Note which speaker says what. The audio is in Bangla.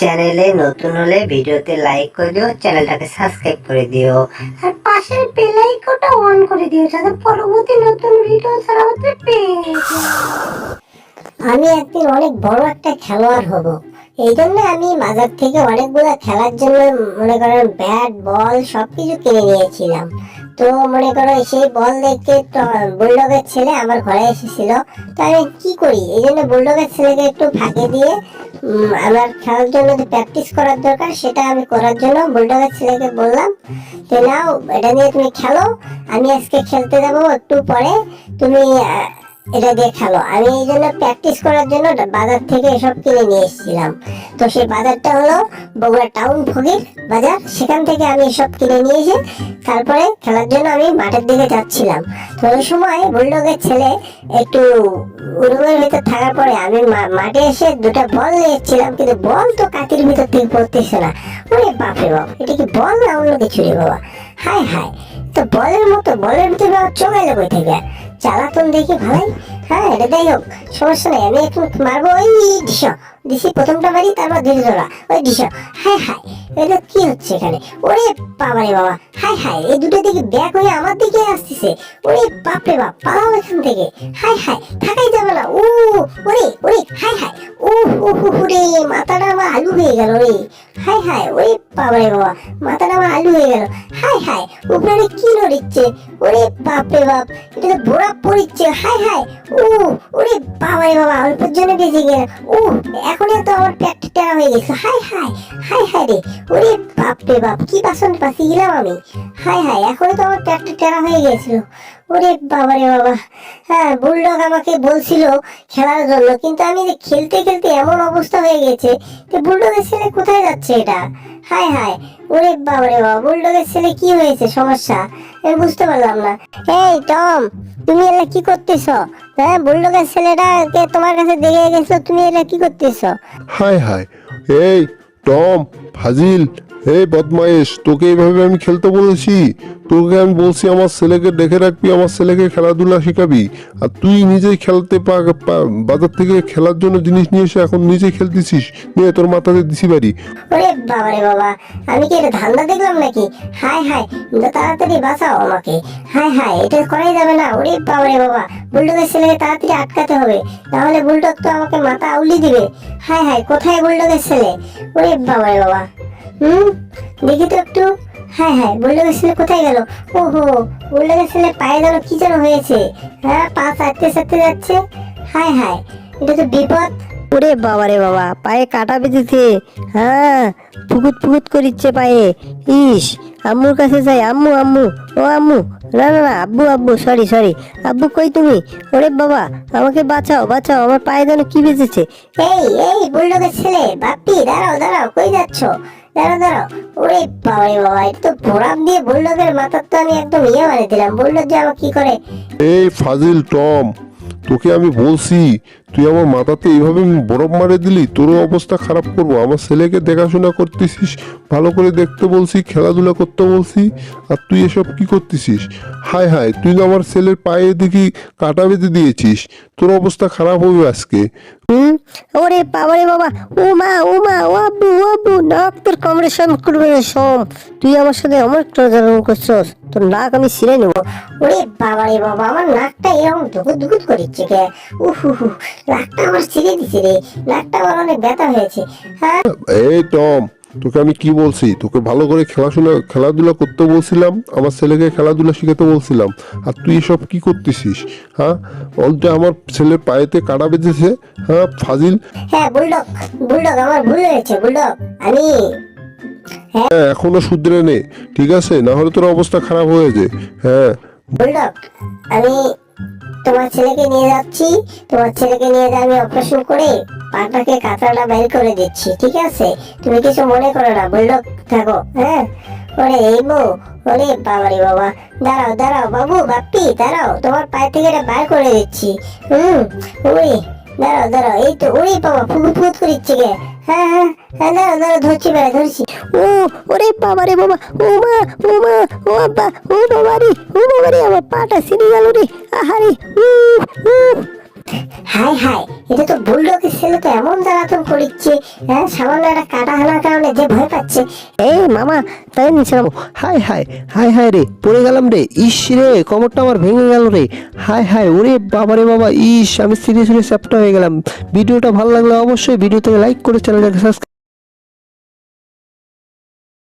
Speaker 1: চ্যানেলে নতুন হলে ভিডিওতে লাইক করে দিও, চ্যানেলটাকে সাবস্ক্রাইব করে দিও আর পাশের বেল আইকনটা অন করে দিও যাতে পরবর্তী নতুন ভিডিও ছাড়াতে পেয়ে যাও।
Speaker 2: আমি একদিন অনেক বড় একটা খেলোয়াড় হব, এই জন্য আমি বাজার থেকে অনেকগুলো খেলার জন্য মনে করেন ব্যাট বল সবকিছু কিনে নিয়েছিলাম। তো মনে করো সেই বল দেখে বুলডগের ছেলে আমার ঘরে এসেছিল। তো আমি কি করি, এই জন্য বুলডগের ছেলেকে একটু ফাঁকে দিয়ে আমার খেলার জন্য যে প্র্যাকটিস করার দরকার সেটা আমি করার জন্য বুলডগের ছেলেকে বললাম যে নাও এটা নিয়ে তুমি খেলো, আমি আজকে খেলতে যাবো একটু পরে, তুমি এটা দিয়ে খেলো। আমি এই জন্য প্র্যাকটিস করার জন্য বাজার থেকে এসব কিনে নিয়ে এসেছিলাম। তো সেই বাজারটা হলো বগুড়া টাউন ফকির বাজার, সেখান থেকে আমি এসব কিনে নিয়ে এসে তারপরে খেলার জন্য আমি মাঠের দিকে যাচ্ছিলাম। তো ওই সময় বুলডগের ছেলে একটু রুমের ভিতর থাকার পরে আমি মাঠে এসে দুটো বল নিয়ে এসেছিলাম, কিন্তু বল তো কাতির ভিতর থেকে পড়তেছে না। ওরে বাপরে বাপ, এটা কি বল না অন্য কিছু রে বাবা, হায় হায়, তো বলের মতো বলের ভিতরে চোখাইলে বই থেকে চালাতন দেখি ভাই। হ্যাঁ এটা যাই হোক, সমস্যা নেই, আমি একটু মারবো ওই দিশি প্রথমটা মারি, তারপর ধীরে ধরা ওই দিশা। হায় হায়, এটা কি হচ্ছে এখানে? ওরে বাবা রে বাবা, হায় হায়, এই দুটো দিকে ব্যাক হয়ে আমার দিকে আসতেছে। ওরে বাপরে বাপ, পালাও এখান থেকে, হায় হায়, থাকাই যাবে না। ও ওরে ওরে, হায় হায়, ও রে, মাথাটা আমার আলু হয়ে গেল রে, হায় হায়, ওরে বাবা রে বাবা, মাথাটা আমার আলু হয়ে গেল, হায় হায়, উপরে কি নড়িচ্ছে, ওরে বাপরে বাপ, এটা তো বোরা পড়িচ্ছে, হায় হায়, ও ওরে বাবা রে বাবা, অল্পের জন্য বেঁচে গেল। ও এখনই তো আমার পেট টেরা হয়ে গেছে, হায় হায়, হায় হায় রে, ওরে বাপরে বাপ, কি বাসন পাশে গেলাম আমি, হায় হায়, এখনই তো আমার পেট টেরা হয়ে গেছিল। ওরে বাবা রে বাবা, হ্যাঁ বুলডগ আমাকে বলছিল খেলার জন্য, কিন্তু আমি খেলতে খেলতে এমন অবস্থা হয়ে গেছে যে বুলডগের ছেলে কোথায় যাচ্ছে এটা, হায় হায়, ওরে বাবা রে বাবা, বুলডগের ছেলে কি হয়েছে সমস্যা আমি বুঝতে পারলাম না। এই টম, তুমি এলা কি করতেছ? হ্যাঁ বুলডগের ছেলেটাকে তোমার কাছে দেখে গেছো, তুমি এলা কি করতেছ?
Speaker 3: হায় হায়, এই টম, ফাজিল, এই বদমাইশ, তোকে এইভাবে আমি খেলতে বলেছি? তোকে আমি বলছি আমার ছেলেকে দেখে রাখবি, আমার ছেলেকে খেলাধুলা শেখাবি, আর তুই নিজেই খেলতে বাজার থেকে খেলার জন্য জিনিস নিয়ে এসে এখন নিজেই খেলতেছিস, নিয়ে তোর মাথাতে দিছি বাড়ি।
Speaker 2: ওরে বাবা রে বাবা, আমি কি এটা ধান্দা দেখলাম নাকি? হায় হায়, তাড়াতাড়ি বাঁচাও আমাকে, হায় হায়, এটা করাই যাবে না। ওরে বাবা রে বাবা, বুলডগের ছেলেকে তাড়াতাড়ি আটকাতে হবে, তাহলে বুলডগ তো আমাকে মাথা আউলি দিবে। হায় হায়, কোথায় বুলডগের ছেলে? ওরে বাবা রে বাবা, দেখি তো একটু, হায় হায়, বুলডগের ছেলে কোথায় গেল? ওহো, বুলডগের ছেলে পায়ে যেন কি যেন হয়েছে, হ্যাঁ পা চাটতে চাটতে যাচ্ছে, হায় হায়, এটা তো বিপদ।
Speaker 4: ওরে বাবা রে বাবা, পায়ে কাটা বেঁধেছে, হ্যাঁ পুকুত পুকুত করিচ্ছে পায়ে। ইস, আম্মুর কাছে যাই, আম্মু আম্মু, ও আম্মু, না না না, আব্বু আব্বু, সরি সরি, আব্বু কই তুমি? ওরে বাবা, আমাকে বাঁচাও বাঁচাও, আমার পায়ে যেন কি বেঁধেছে।
Speaker 2: এই এই বুলডগের ছেলে, বাপ্পি দাঁড়াও দাঁড়াও, কই যাচ্ছ? দাঁড়াও দাঁড়াও, ওরে বাবা রে বাবা, এটা তো বোরাম দিয়ে বুলডগের মাথার তো আমি একদম বানিয়ে দিলাম, বুলডগ যে আমার কি করে?
Speaker 3: এই ফাজিল টম, তোকে আমি বলছি, তুই আমার মাথাতে এইভাবে বরফ মারে দিলি, তোরও অবস্থা খারাপ করবো। আমার ছেলেকে দেখাশোনা করতেছিস, ভালো করে দেখতে বলছি, খেলাধুলা করতে বলছি, আর তুই এসব কি করতেছিস? হায় হায়, তুই না আমার ছেলের পায়ে দেখি কাটা বেঁধে দিয়েছিস, তোর অবস্থা খারাপ হবে আজকে।
Speaker 4: ওরে বাবা রে বাবা, ও মা ও মা, ও আব্বু ও আব্বু, নাক তোর কামড়ে শান্ত করবে না সোম, তুই আমার সাথে অনেক টর্চার করছস, তোর নাক আমি ছিঁড়ে নেবো।
Speaker 2: ওরে বাবা রে বাবা, আমার নাকটা এরকম দুকুত দুকুত করিচ্ছে কে? উহু, নাকটা আমার ছিঁড়ে দিছে রে, নাকটা আমার অনেক ব্যথা হয়েছে। হ্যাঁ
Speaker 3: এই টম, তোকে আমি কি বলছি, তোকে ভালো করে খেলাধুলা করতে বলছিলাম, আমার ছেলেকে খেলাধুলা শিখাতে বলছিলাম, আর তুই এসব কি করতেছিস? হ্যাঁ অলটা আমার ছেলের পায়েতে কাটা বেঁধেছে, হ্যাঁ ফাজিল।
Speaker 2: হ্যাঁ বুলডগ, বুলডগ আমার ভুল হয়েছে, বুলডগ আমি
Speaker 3: হ্যাঁ এখনো শুধরে নে, ঠিক আছে, না হলে তোর অবস্থা খারাপ হয়েছে। হ্যাঁ
Speaker 2: বুলডগ, আমি তোমার ছেলেকে নিয়ে যাচ্ছি, তোমার ছেলেকে নিয়ে যা, আমি অপারেশন করে পাটাকে কাঁচড়াটা বের করে দিচ্ছি, ঠিক আছে? তুমি কিছু মনে করো না, বুলডগ থাকো, হ্যাঁ? ওরে এই বউ, ওরে বাবা রে বাবা, দাঁড়াও দাঁড়াও বাবু, বাপ্পি দাঁড়াও, তোমার পায়ে থেকে এটা বার করে দিচ্ছি। ওরে দাঁড়াও দাঁড়াও, এই তো, ওরে বাবা, ফুকুত ফুকুত করিচ্ছে গে, হ্যাঁ হ্যাঁ হ্যাঁ, দাঁড়াও দাঁড়াও, ধরছি বেড়া ধরছি।
Speaker 4: ও ওরে বাবা রে বাবা, ও মা ও মা, ও আব্বা, ও বাবা রে, ও বাবা রে, আমার পাটা ছিঁড়ে গেল রে, আহারে।
Speaker 2: হাই হাই, এটা তো বুলডগের ছেলে, তো এমন জ্বালাতন করিচ্ছে, হ্যাঁ সামান্য একটা কাটা হানার কারণে যে ভয় পাচ্ছে।
Speaker 4: এই মামা তাই নিছিলাম। হাই হাই হাই হাই রে, পড়ে গেলাম রে, ইস রে কোমরটা আমার ভেঙে গেল রে। হাই হাই, ওরে বাবা রে বাবা, ইস আমি সিরিয়াসলি চ্যাপ্টা হয়ে গেলাম। ভিডিওটা ভালো লাগলে অবশ্যই ভিডিওতে লাইক করে চ্যানেলটাকে সাবস্ক্রাইব